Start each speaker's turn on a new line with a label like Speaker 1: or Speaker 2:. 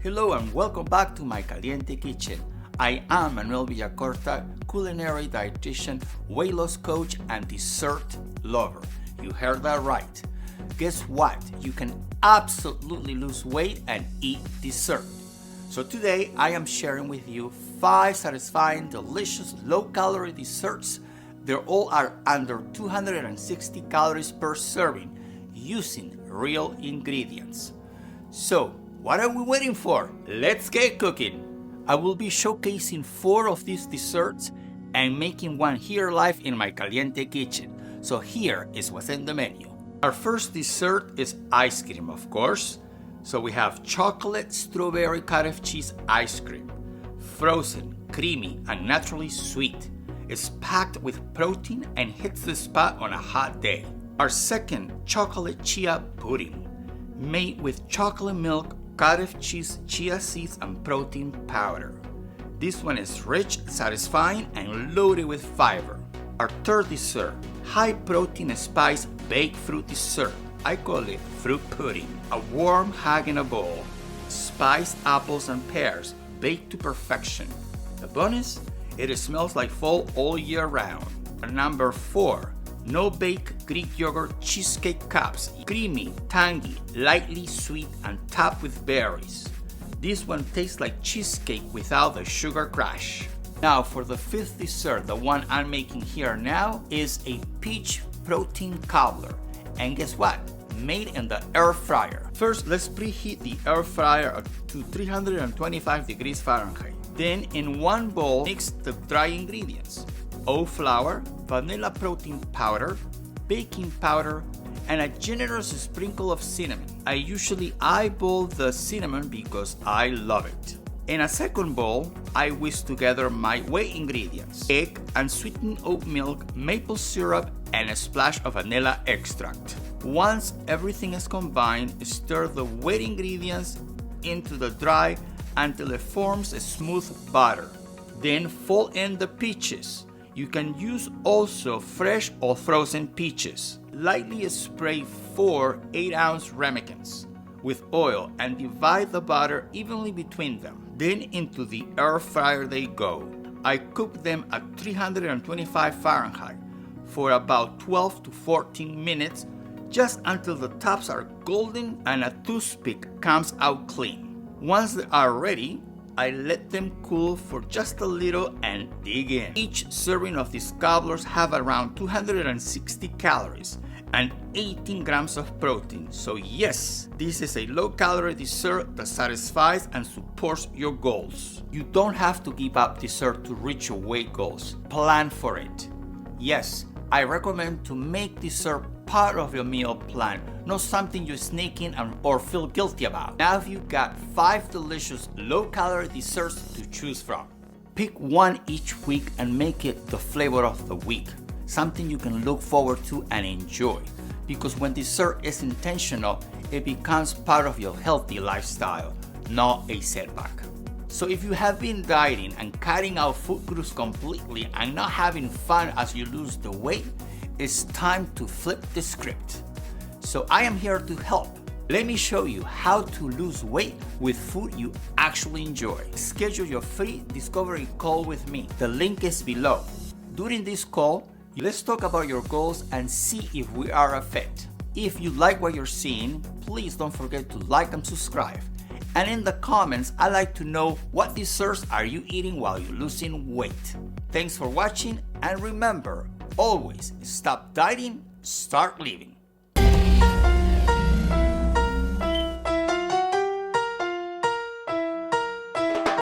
Speaker 1: Hello and welcome back to my Caliente Kitchen. I am Manuel Villacorta, culinary dietitian, weight loss coach, and dessert lover. You heard that right. Guess what? You can absolutely lose weight and eat dessert. So today I am sharing with you 5 satisfying, delicious, low-calorie desserts. They all are under 260 calories per serving using real ingredients. So, what are we waiting for? Let's get cooking! I will be showcasing 4 of these desserts and making one here live in my Caliente Kitchen. So here is what's in the menu. Our first dessert is ice cream, of course. So we have chocolate strawberry cottage cheese ice cream. Frozen, creamy, and naturally sweet. It's packed with protein and hits the spot on a hot day. Our second, chocolate chia pudding. Made with chocolate milk, cottage cheese, chia seeds, and protein powder. This one is rich, satisfying, and loaded with fiber. Our third dessert, high protein spice baked fruit dessert. I call it fruit pudding. A warm hug in a bowl. Spiced apples and pears, baked to perfection. The bonus, it smells like fall all year round. Our number 4, no-bake Greek yogurt cheesecake cups. Creamy, tangy, lightly sweet, and topped with berries. This one tastes like cheesecake without the sugar crash. Now for the 5th dessert, the one I'm making here now, is a Peach Protein Cobbler. And guess what? Made in the air fryer. First, let's preheat the air fryer to 325 degrees Fahrenheit. Then in one bowl, mix the dry ingredients. Oat flour, vanilla protein powder, baking powder, and a generous sprinkle of cinnamon. I usually eyeball the cinnamon because I love it. In a second bowl, I whisk together my whey ingredients: egg, unsweetened oat milk, maple syrup, and a splash of vanilla extract. Once everything is combined, stir the wet ingredients into the dry until it forms a smooth batter. Then fold in the peaches. You can use also fresh or frozen peaches. Lightly spray 4 8-ounce ramekins with oil and divide the batter evenly between them. Then into the air fryer they go. I cook them at 325 Fahrenheit for about 12 to 14 minutes, just until the tops are golden and a toothpick comes out clean. Once they are ready, I let them cool for just a little and dig in. Each serving of these cobblers have around 260 calories and 18 grams of protein. So yes, this is a low-calorie dessert that satisfies and supports your goals. You don't have to give up dessert to reach your weight goals. Plan for it. Yes, I recommend to make dessert part of your meal plan, not something you sneak in or feel guilty about. Now you've got 5 delicious low-calorie desserts to choose from. Pick one each week and make it the flavor of the week, something you can look forward to and enjoy. Because when dessert is intentional, it becomes part of your healthy lifestyle, not a setback. So if you have been dieting and cutting out food groups completely and not having fun as you lose the weight, it's time to flip the script. So I am here to help. Let me show you how to lose weight with food you actually enjoy. Schedule your free discovery call with me. The link is below. During this call, let's talk about your goals and see if we are a fit. If you like what you're seeing, please don't forget to like and subscribe. And in the comments, I'd like to know what desserts are you eating while you're losing weight. Thanks for watching, and remember, always stop dieting, start living.